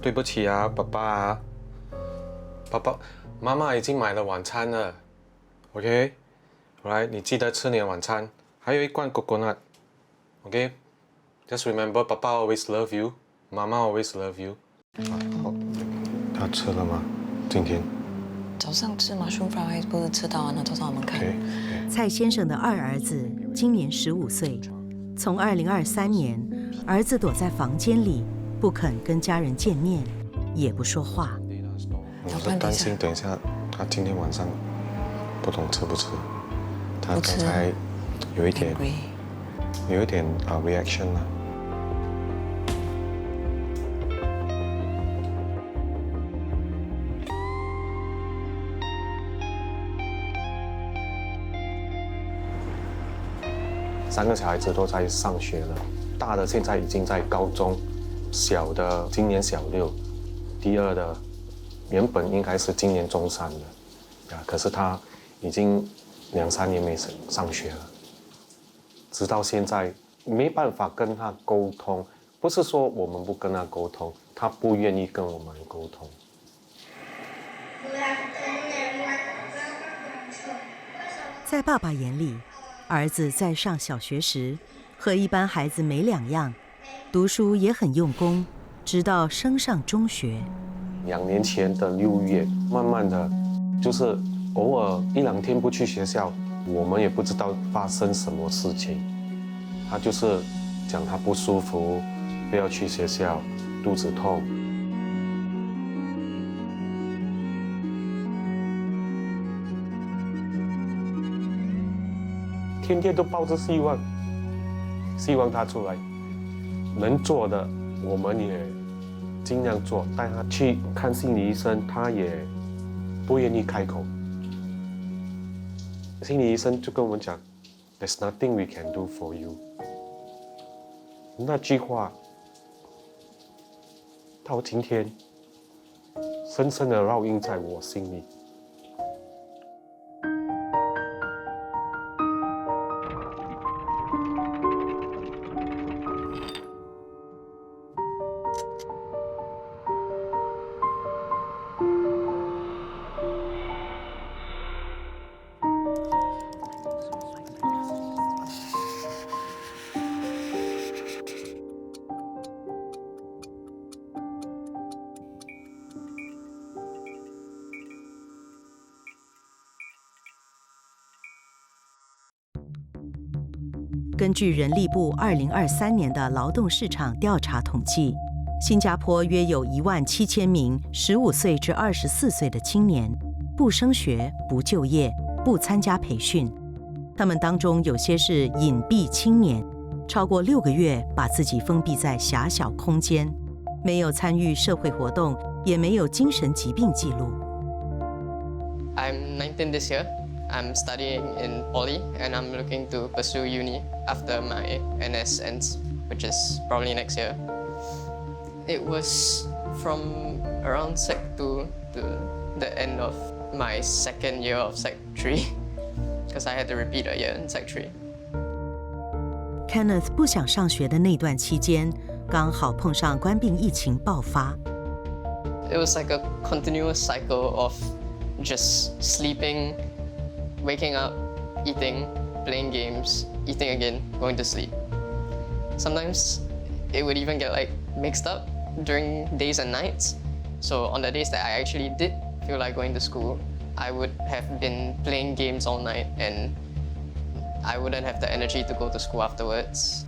对不起啊，爸爸，妈妈已经买了晚餐了，OK， 来，你记得吃你的晚餐，还有一罐 coconut，OK，Just remember， 爸爸 always love you， 妈妈 always love you。好，他吃了吗？今天？早上吃 mushroom fried rice 不是吃到啊？那早上我们看。蔡先生的二儿子今年15岁，从2023年，儿子躲在房间里，不肯跟家人见面，也不说话。我是担心等一下他今天晚上不懂吃不吃，他刚才有一点 reaction 了。3个小孩子都在上学了，大的现在已经在高中，小的今年小6，第二的原本应该是今年中3的，可是他已经2、3年没上学了，直到现在没办法跟他沟通，不是说我们不跟他沟通，他不愿意跟我们沟通。在爸爸眼里，儿子在上小学时和一般孩子没两样，读书也很用功，直到升上中学。2年前的6月，慢慢的，就是偶尔1、2天不去学校，我们也不知道发生什么事情。他就是讲他不舒服，不要去学校，肚子痛。天天都抱着希望，希望他出来，能做的我们也尽量做，带他去看心理医生，他也不愿意开口。心理医生就跟我们讲 ，There's nothing we can do for you。那句话到今天深深的烙印在我心里。根据人力部2023年的劳动市场调查统计，新加坡约有17000名15岁至24岁的青年，不升学、不就业、不参加培训。他们当中有些是隐蔽青年，超过6个月把自己封闭在狭小空间，没有参与社会活动，也没有精神疾病记录。I'm 19 this year. I'm studying in poly and I'm looking to pursue uni after my NS ends, which is probably next year. It was from around Sec 2 to the end of my second year of Sec 3 because I had to repeat a year in Sec 3. Kenneth 不想上学的那段期间，刚好碰上冠病疫情爆发。It was like a continuous cycle of just sleeping, waking up, eating, playing games, eating again, going to sleep. Sometimes it would even get like mixed up during days and nights. So on the days that I actually did feel like going to school, I would have been playing games all night and I wouldn't have the energy to go to school afterwards.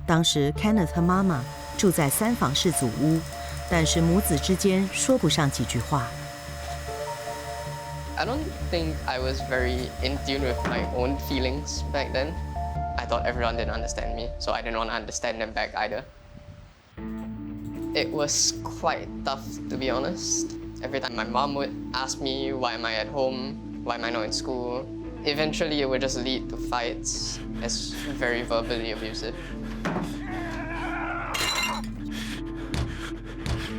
当时 Kenneth 和妈妈住在3房式祖屋，但是母子之间说不上几句话。I don't think I was very in tune with my own feelings back then. I thought everyone didn't understand me, so I didn't want to understand them back either. It was quite tough, to be honest. Every time my mom would ask me, why am I at home? Why am I not in school? Eventually, it would just lead to fights, as very verbally abusive.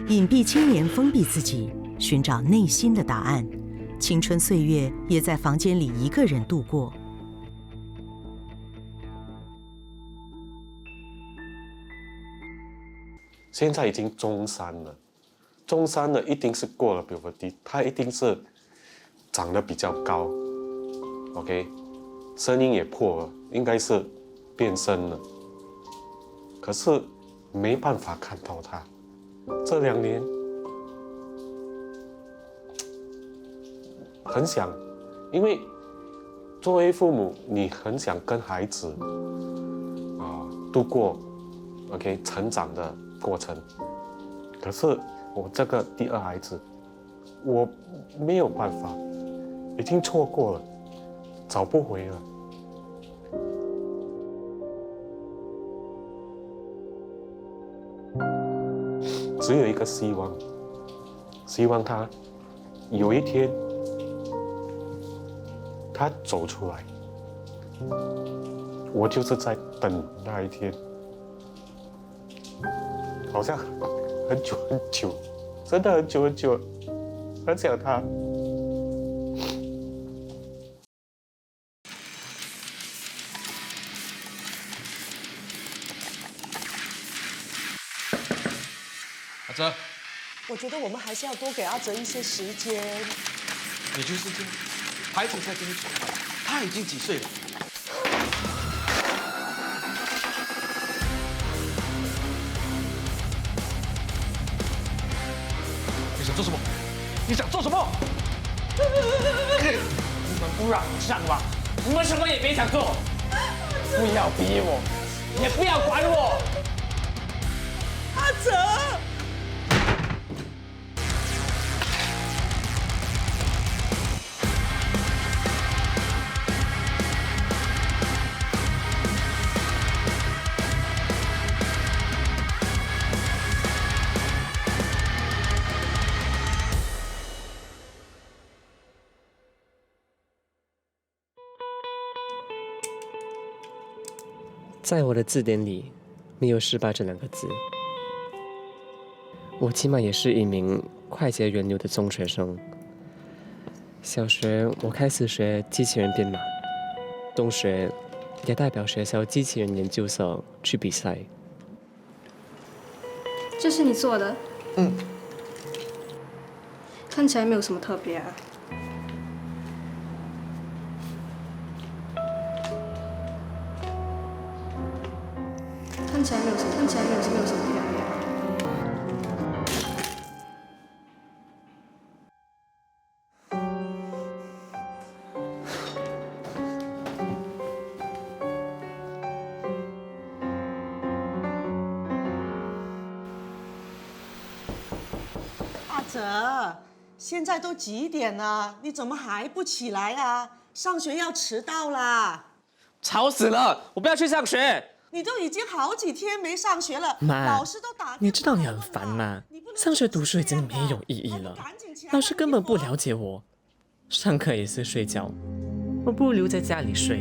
隐蔽青年封闭自己，寻找内心的答案。青春岁月也在房间里一个人度过。现在已经中3了，中山的一定是过了 puberty， 他一定是长得比较高 ，OK， 声音也破了，应该是变声了。可是没办法看到他，这2年很想，因为作为父母，你很想跟孩子度过 OK 成长的过程。可是我这个第2孩子，我没有办法，已经错过了，找不回了。只有一个希望，希望他有一天他走出来，我就是在等那一天，好像很久很久，真的很久很久，很想他。阿哲，我觉得我们还是要多给阿哲一些时间。也就是这样，孩子才跟你说，他已经几岁了？你想做什么？你想做什么？你们不让我上网，你们什么也别想做。不要逼我，也不要管我。阿哲。在我的字典里，没有失败这2个字。我起码也是一名快捷源流的中学生。小学我开始学机器人编码，中学也代表学校机器人研究所去比赛。这是你做的？嗯。看起来没有什么特别啊。看起来没有什么特别。阿哲，现在都几点了？你怎么还不起来啊？上学要迟到啦！吵死了！我不要去上学。你都已经好几天没上学了，妈，老师都打。你知道你很烦吗？上学读书已经没有意义了，老师根本不了解我，上课也是睡觉，我不如留在家里睡，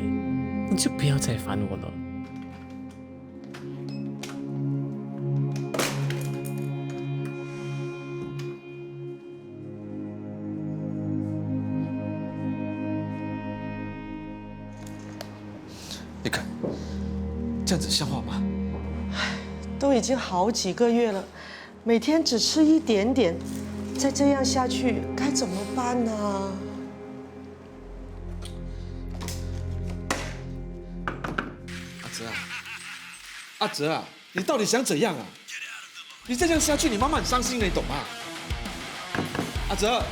你就不要再烦我了。你看，这样子像话吗？都已经好几个月了，每天只吃一点点，再这样下去该怎么办呢？阿哲啊，你到底想怎样啊？你再这样下去，你妈妈很伤心的，你懂吗？阿哲。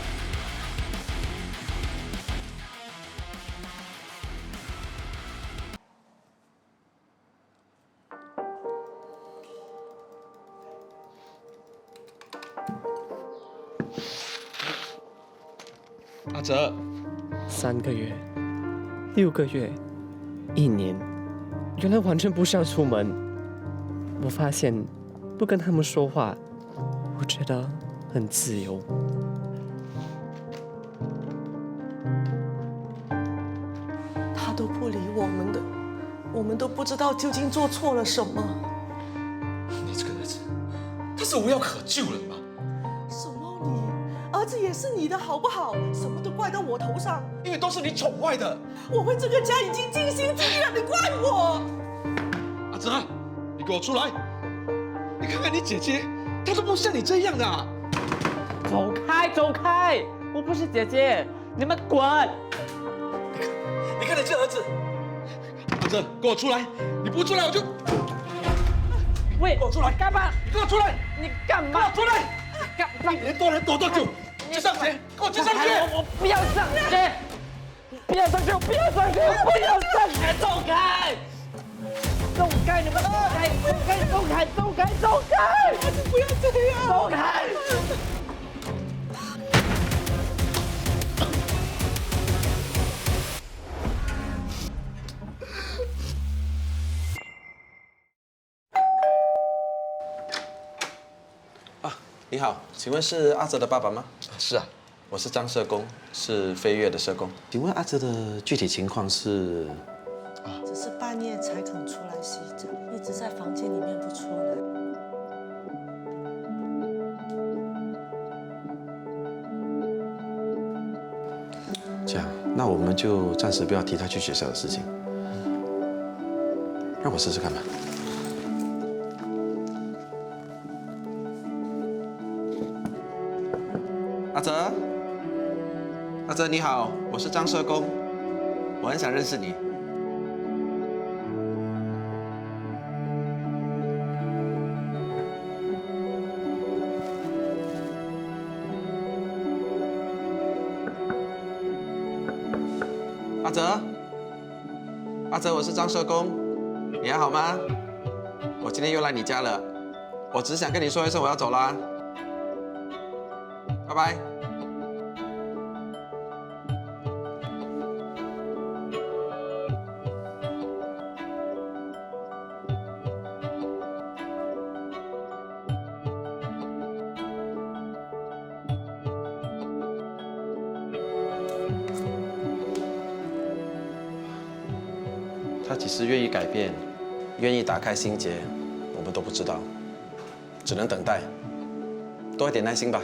阿哲，3个月、6个月、1年，原来完全不需要出门。我发现，不跟他们说话，我觉得很自由。他都不理我们的，我们都不知道究竟做错了什么。你这个儿子，他是无药可救了吗？什么你？儿子也是你的好不好？什么都怪到我头上，因为都是你宠坏的。我为这个家已经尽心尽力了，你怪我？阿哲，你给我出来！你看看你姐姐，她都不像你这样的啊。走开，走开！我不是姐姐，你们滚！你看你这儿子，阿哲，给我出来！你不出来我就……喂，给我出来！干嘛？给我出来！你干嘛？给我出来！干嘛？一年多人躲多久？去上学，给我去上学！我不要上学！不要上学！不要上学！不要上学！走开！走开！你们走开！走开！走开！走开！走开！不要这样！走开！你好，请问是阿哲的爸爸吗？是啊，我是张社工，是飞跃的社工。请问阿哲的具体情况是？只是半夜才肯出来洗澡，一直在房间里面不出来。这样，那我们就暂时不要提他去学校的事情，让我试试看吧。阿哲，阿哲你好，我是张社工，我很想认识你。阿哲，阿哲，我是张社工，你还好吗？我今天又来你家了，我只是想跟你说一声我要走啦，拜拜。他几时愿意改变，愿意打开心结，我们都不知道，只能等待，多一点耐心吧。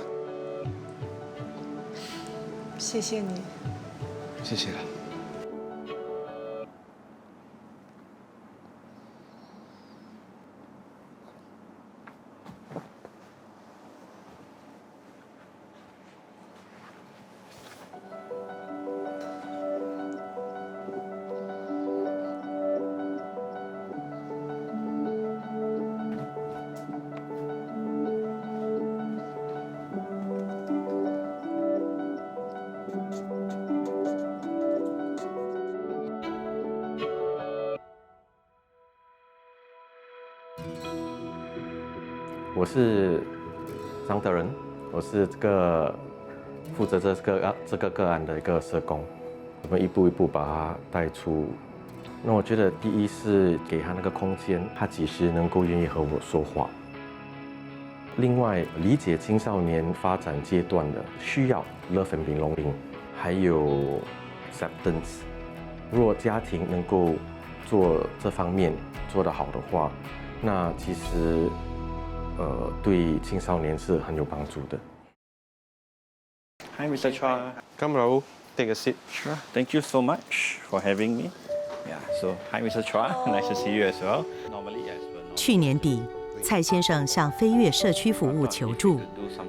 谢谢你。谢谢了。我是张德仁，我是负责这个个案的一个社工，我们一步一步把他带出。那我觉得第一是给他那个空间，他几时能够愿意和我说话。另外，理解青少年发展阶段的需要 love and belonging， 还有 acceptance。如果家庭能够做这方面做得好的话，那其实对青少年是很有帮助的。Hi, Mr. Chua. Come, Rahul, take a seat. Sure. Thank you so much for having me. Yeah. So, hi, Mr. Chua. Nice to see you as well. Normally, as well. 去年底，蔡先生向飞跃社区服务求助，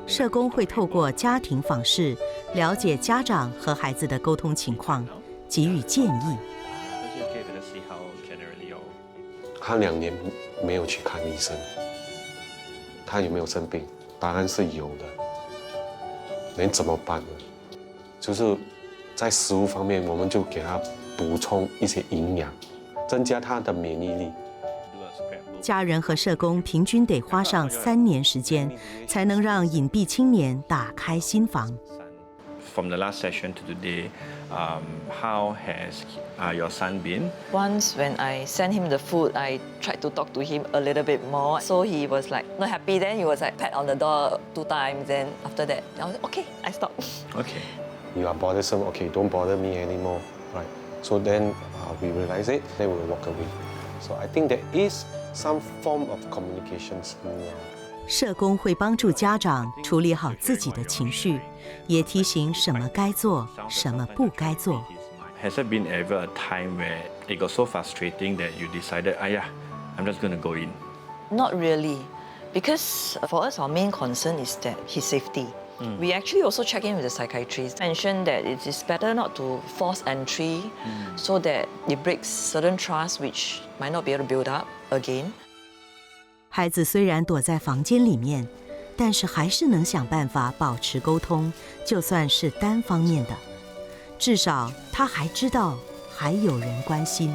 社工会透过家庭访视，了解家长和孩子的沟通情况，给予建议。他2年没有去看医生，他有没有生病？答案是有的。能怎么办呢？就是在食物方面，我们就给他补充一些营养，增加他的免疫力。家人和社工平均得花上3年时间，才能让隐蔽青年打开心房。From the last session to today, how has your son been? Once when I sent him the food, I tried to talk to him a little bit more. So he was like not happy. Then he was like pat on the door 2 times. Then after that, I was like, okay, I stopped. Okay. You are bothersome. Okay, don't bother me anymore. Right. So then we realize it. Then we walk away. So I think there is some form of communications now. 社工会帮助家长处理好自己的情绪，也提醒什么该做，什么不该做。Has there been ever a time where it got so frustrating that you decided, yeah, I'm just going to go in? Not really, because for us our main concern is that his safety. We actually also check in with the psychiatrist, mentioned that it is better not to force entry so that it breaks certain trust which might not be able to build up again. 孩子虽然躲在房间里面，但是还是能想办法保持沟通，就算是单方面的，至少他还知道还有人关心。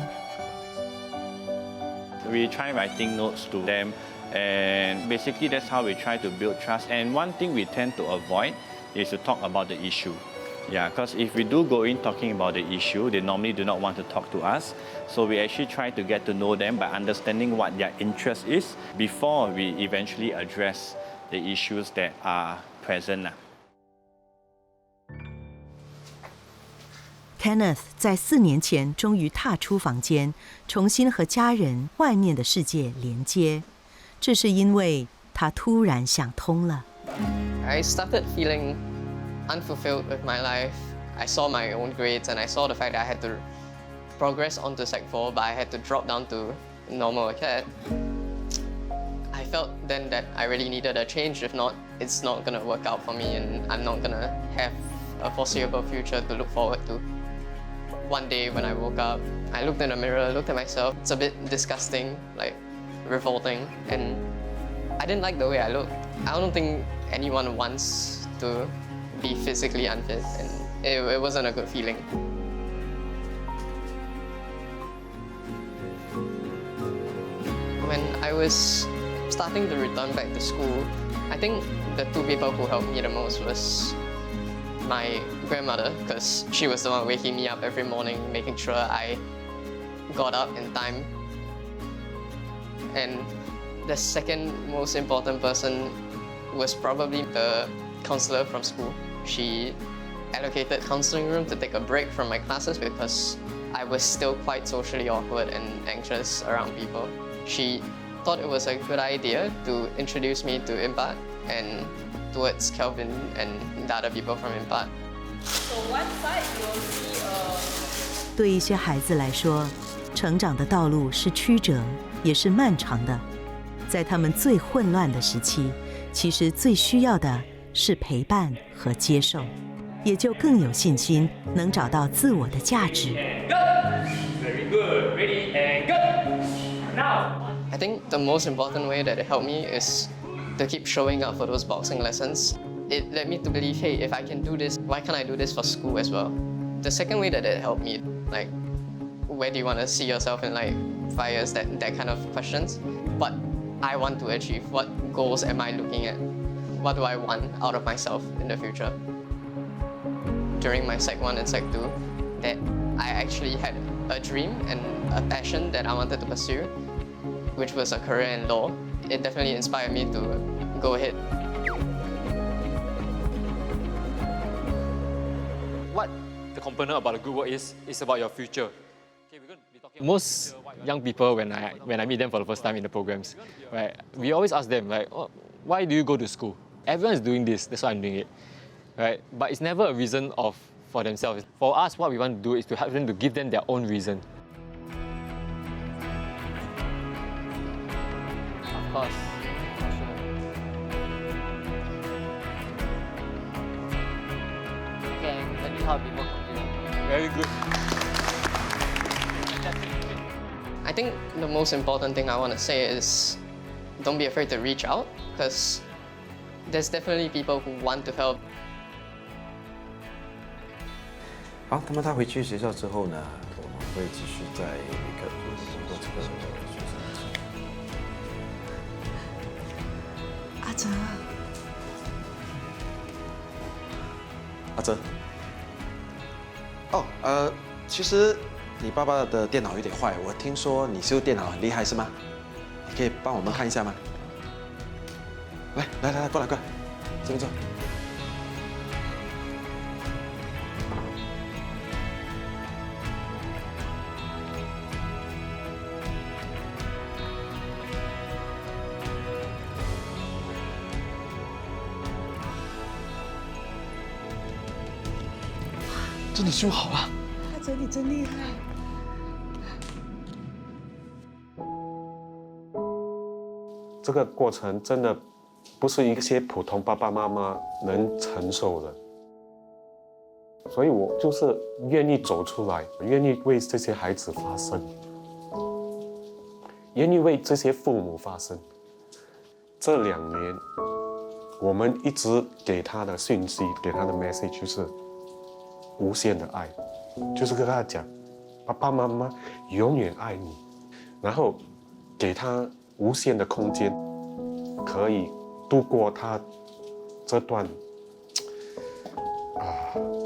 We try writing notes to them, and basically that's how we try to build trust. And one thing we tend to avoid is to talk about the issue. Yeah, because if we do go in talking about the issue, they normally do not want to talk to us. So we actually try to get to know them by understanding what their interest is before we eventually address the issues that are present. Kenneth 在4年前终于踏出房间，重新和家人、外面的世界连接。这是因为他突然想通了。I started feeling unfulfilled with my life. I saw my own grades and I saw the fact that I had to progress onto Sec 4, but I had to drop down to normal acad. I felt then that I really needed a change. If not, it's not going to work out for me and I'm not going to have a foreseeable future to look forward to. One day when I woke up, I looked in the mirror, looked at myself. It's a bit disgusting, like revolting, and I didn't like the way I looked. I don't think anyone wants to be physically unfit, and it wasn't a good feeling. When I was starting to return back to school, I think the two people who helped me the most was my grandmother, because she was the one waking me up every morning, making sure I got up in time. And the second most important person was probably the counselor from school. She allocated counseling room to take a break from my classes because I was still quite socially awkward and anxious around people. She thought it was a good idea to introduce me to IMPAT and towards Kelvin and the other people from IMPAT. So one side you'll see 对一些孩子来说，成长的道路是曲折，也是漫长的。在他们最混乱的时期，其实最需要的是陪伴和接受，也就更有信心能找到自我的价值。Very good. Ready and go. Now. I think the most important way that it helped me is to keep showing up for those boxing lessons. It led me to believe, hey, if I can do this, why can't I do this for school as well? The second way that it helped me, like, where do you want to see yourself in like 5 years, that kind of questions. What I want to achieve, what goals am I looking at? What do I want out of myself in the future? During my Sec 1 and Sec 2, that I actually had a dream and a passion that I wanted to pursue, which was a career in law. It definitely inspired me to go ahead. What the component about the good work is about your future. Most young people, when I meet them for the first time in the programs, right, we always ask them, like, oh, why do you go to school? Everyone is doing this, that's why I'm doing it, right? But it's never a reason for themselves. For us, what we want to do is to help them to give them their own reason. Of course. Okay, let me help you more confident. Very good. I think the most important thing I want to say is don't be afraid to reach out, because there's definitely people who want to help. 好，那么他回去学校之后呢，我们会继续在一个通过这个学生。阿哲，阿哲，哦，其实你爸爸的电脑有点坏，我听说你修电脑很厉害是吗？你可以帮我们看一下吗？来，过来，这边坐。真的修好了。阿哲，你真厉害。这个过程真的不是一些普通爸爸妈妈能承受的。所以我就是愿意走出来，愿意为这些孩子发声，愿意为这些父母发声。这2年，我们一直给他的讯息，给他的 message 就是无限的爱，就是跟他讲，爸爸妈妈永远爱你，然后给他无限的空间，可以度过他这段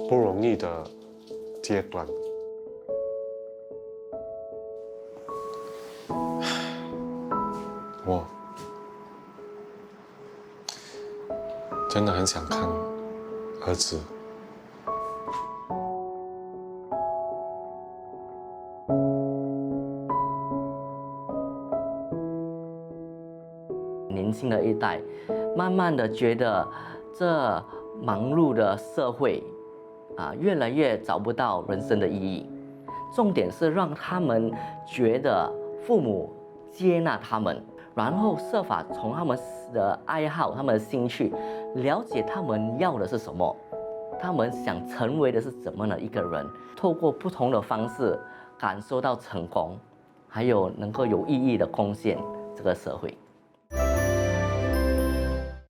不容易的阶段。我真的很想看儿子。年轻的一代，慢慢的觉得这忙碌的社会越来越找不到人生的意义。重点是让他们觉得父母接纳他们，然后设法从他们的爱好、他们的兴趣，了解他们要的是什么，他们想成为的是怎么样的一个人，透过不同的方式感受到成功，还有能够有意义的贡献这个社会。